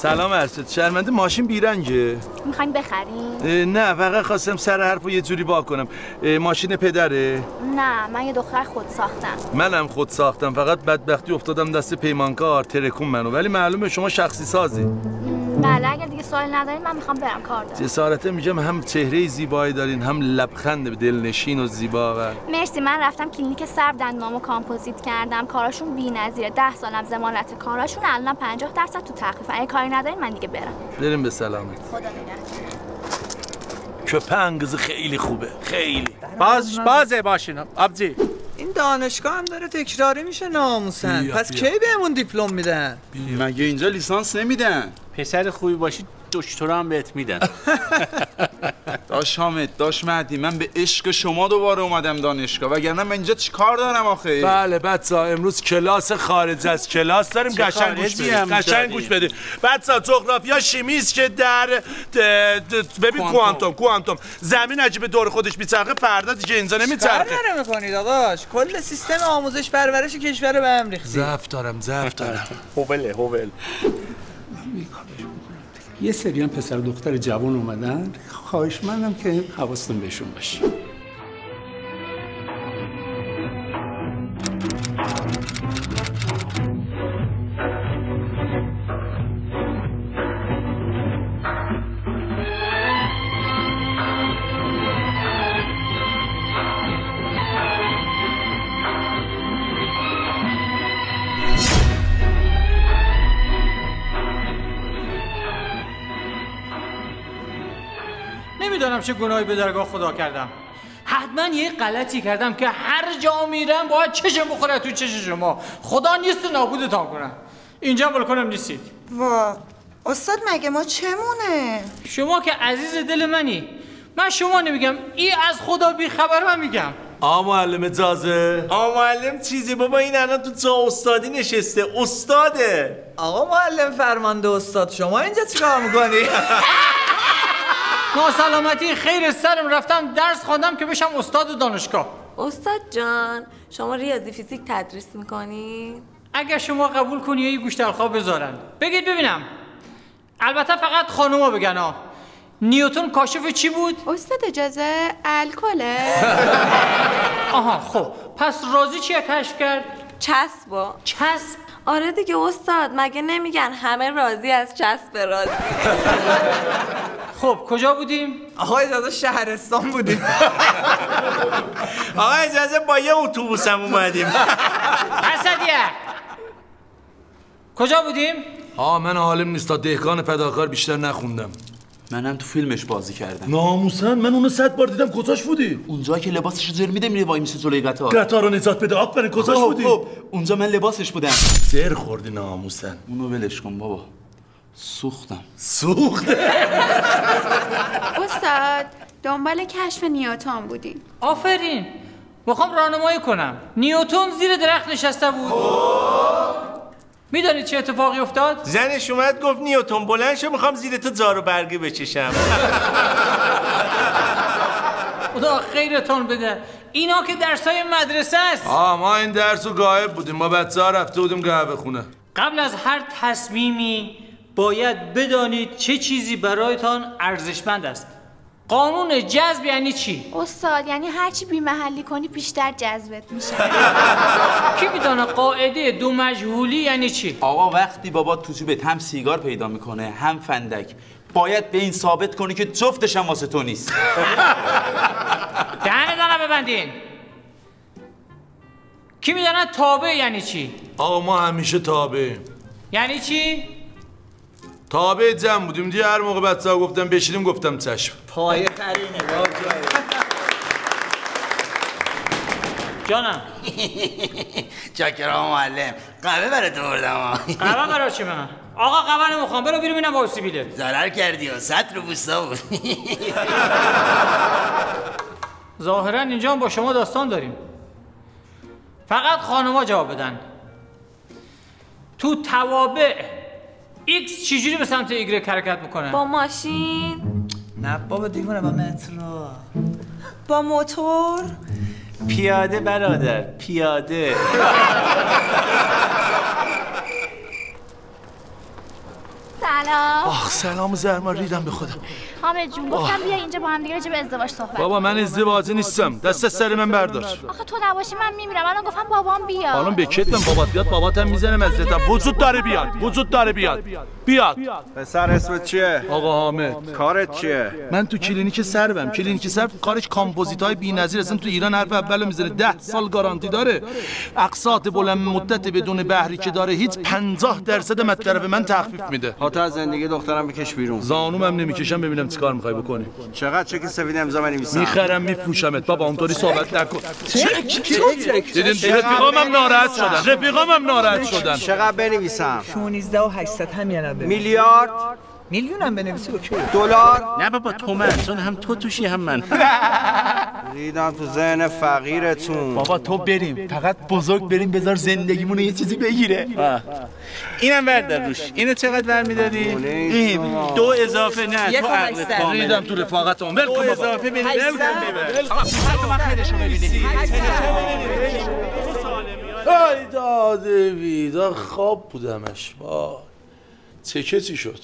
سلام ارشد. شرمنده ماشین بیرنگه. میخواین بخرین؟ نه فقط خواستم سر حرفو یه جوری وا کنم. ماشین پدره؟ نه من یه دختر خود ساختم. منم خود ساختم، فقط بدبختی افتادم دست پیمانکار ترکون منو، ولی معلومه شما شخصی سازی. بله اگر دیگه سوال ندارین من میخوام برم کار دارم. جسارته میگم، هم چهره زیبایی دارین هم لبخند دلنشین و زیبا. مرسی. من رفتم کلینیک سر دندونامو کامپوزیت کردم، کاراشون بی‌نظیره. 10 سالم ضمانت کاراشون، الان 50% تو تخفیف. اگه کاری ندارین من دیگه برم به سلامت. خدا نگهدار. کپنگز خیلی خوبه، خیلی. بازه باشین آبجی. این دانشگاه هم داره تکراری میشه ناموسن. پس کی بهمون دیپلم میدن؟ مگه اینجا لیسانس نمیدن؟ پسر خوبی باشی دکترا هم بهت میدن. داش حامد، داش مهدی، من به عشق شما دوباره اومدم دانشگاه، وگرنه من اینجا چیکار دارم آخه؟ بله بچه‌ها امروز کلاس خارج از کلاس داریم. قشنگ گوش بدید. قشنگ گوش بدید. بچه‌ها جغرافیا شیمی است که در ببین کوانتوم زمین عجیب دور خودش میچرخه، فردا دیگه اینجا نمیچرخه. چیکار داره می‌کنی داداش؟ کل سیستم آموزش پرورش کشور به هم ریختی. ضعف دارم. هوبل. یه سری هم پسر دختر جوان اومدن، خواهشمندم که حواستون بهشون باشه. نمیدونم چه گناهی به درگاه خدا کردم. حتما یه غلطی کردم که هر جا میرم باید چشم بخوره تو چش شما. خدا نیست نابودتان کنم. اینجا بالکنم نیستید. وا استاد مگه ما چمونه؟ شما که عزیز دل منی. من شما نمیگم، این از خدا بی خبر من میگم. معلم اجازه. معلم چیزی بابا، این الان تو جا استادی نشسته. استاده. آقا معلم فرمانده استاد، شما اینجا چیکار میکنی؟ ناسلامتی خیر سرم، رفتم درس خواندم که بشم استاد دانشگاه. استاد جان شما ریاضی فیزیک تدریس میکنی؟ اگر شما قبول کنی یه گوش در خواب بذارن بگید ببینم. البته فقط خانوما بگن ها. نیوتن کاشف چی بود؟ استاد اجازه الکله. آها خب پس رازی چیه کشف کرد؟ چسبا. چسب؟ آره دیگه استاد، مگه نمیگن همه راضی از چسب راضی؟ خب کجا بودیم؟ آقا اجازه شهرستان بودیم. آقا اجازه با یه اتوبوس هم اومدیم. اسدیه کجا بودیم؟ من حالم نیست، تا دهقان پداکار بیشتر نخوندم. منم تو فیلمش بازی کردم. ناموسن من اونو 100 بار دیدم. کجاش بودی؟ اونجا که لباسش زر میده میره وای میسه جلوی قطار رو نجات بده. آفرین. کجاش بودی؟ خب اونجا من لباسش بودم. زر خوردی ناموسن. اونو ولش کن بابا. سوخته. استاد دنبال کشف نیوتن بودیم. آفرین. میخوام راهنمایی کنم. نیوتن زیر درخت نشسته بود. میدونید چه اتفاقی افتاد؟ زنش اومد گفت نیوتن بلند شو، میخوام زیر تو جارو برگی بچشم. خدا خیرتون بده. اینا که درسای مدرسه است. ما این درسو غایب بودیم. ما بچه‌ها رفته بودیم قهوه خونه. قبل از هر تصمیمی باید بدانید چه چیزی برایتان ارزشمند است. قانون جذب یعنی چی؟ استاد یعنی هرچی بی محلی کنی بیشتر جذبت میشه. کی میدونه قاعده دو مجهولی یعنی چی؟ آقا وقتی بابا تو جیبت هم سیگار پیدا میکنه هم فندک، باید به این ثابت کنی که جفتش هم واسه تو نیست. دهنتون ببندین. کی میدونه تابع یعنی چی؟ ما همیشه تابع. یعنی چی؟ تابع جمع بودیم دیگه. هر موقع بچه‌ها گفتم بشینیم گفتم چشم. پایه ترینه. جانم. چاکرام معلم. قهوه برات آوردم. قهوه برای چی من؟ آقا قهوه نمیخوام. برو بیرون ببینم با سیبیله. ضرر کردی و 100 رو بوستا بود. ظاهرا اینجا با شما داستان داریم. فقط خانوما جواب بدن. تو توابع ایکس چجوری به سمت ایگرگ حرکت میکنه؟ با ماشین؟ نه بابا دیوونه، با مترو. با موتور؟ پیاده برادر، پیاده. سلام. آخ سلام زرما ریدم به خودم. حامد جون گفتم بیا اینجا با هم دیگه راجع به ازدواج صحبت. بابا من ازدواجی نیستم. دست سر من بردار. آخه تو نباشی من میمیرم. الان گفتم بابام بیاد. الان به کتم بابات بیاد باباتم میزنه مزدتم. وجود داره بیاد. وجود داره بیاد. بیاد. پسر اسمت چیه؟ آقا حامد. کارت چیه؟ من تو کلینیک سربم. کلینیک سرب کارش کامپوزیت‌های بی‌نظیر اصلا تو ایران حرف اولو میزنه. 10 سال گارانتی داره. اقساط بلند مدت بدون بهری که داره هیچ 50% مطلب من تخفیف میده. هاتا از زندگی دخترم بکش بیرون. زانومم نمیکشم ببینم چیکار میخوای بکنی. چقدر چک سفید امضا بنویسم؟ میخرم میفروشمت بابا اونطوری صحبت نکن. چک دیدین رفیقامم ناراحت شدن. رفیقامم ناراحت شدن. چقدر بنویسم؟ 16800 همین الان بنویس. میلیارد؟ میلیونم بنویسی اوکی. دلار؟ نه بابا تومن، چون هم تو توشی هم من. ریدم تو ذهن فقیرتون. بابا تو بریم فقط بزرگ بریم بذار زندگیمونو یه چیزی بگیره. اینم بردار روش. اینو چقدر برمی‌داری؟ این 2 اضافه نه تو عقلت کامل. ریدم تو رفاقتم. ول کن بابا. 2 اضافه بریم. ای داده ویدا خواب بودمش. با چه کسی شد؟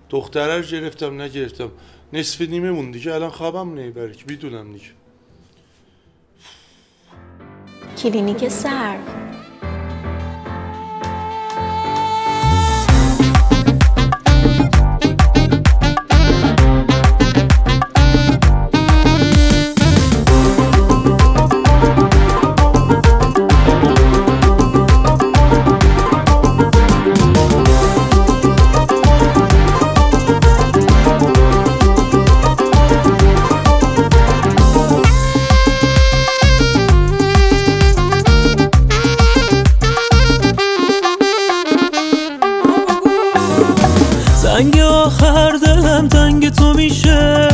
دختره رو گرفتم نگرفتم نصف نیمه مون دیگه الان خوابم نمیبره که میدونم دیگه. کلینیک سر زنگ آخر دلم تنگ تو میشه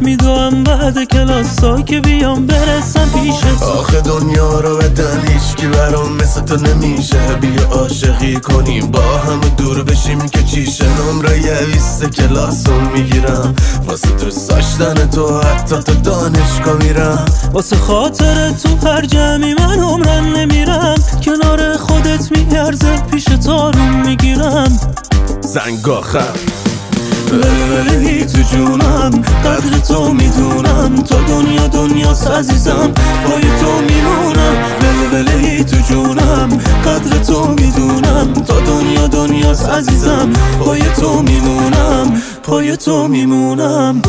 میدونم بعد کلاسا که بیام برسم پیشت. آخه دنیا رو بدن هیچکی برام مثل تو نمیشه. بیا عاشقی کنیم با هم دور بشیم که چیشه. نمره 20 کلاسو میگیرم واسه دوست داشتن تو حتی تو دانشگاه میرم. واسه خاطر تو هر جمعی من عمرن نمیرم. کنار خودت میارزه پیش تارون میگیرم. زنگ آخر ولی تو جونم قدر تو میدونم. تا دنیاست عزیزم پای تو میمونم. ولی تو جونم قدر تو میدونم. تا دنیاست عزیزم پای تو میمونم. پای تو میمونم.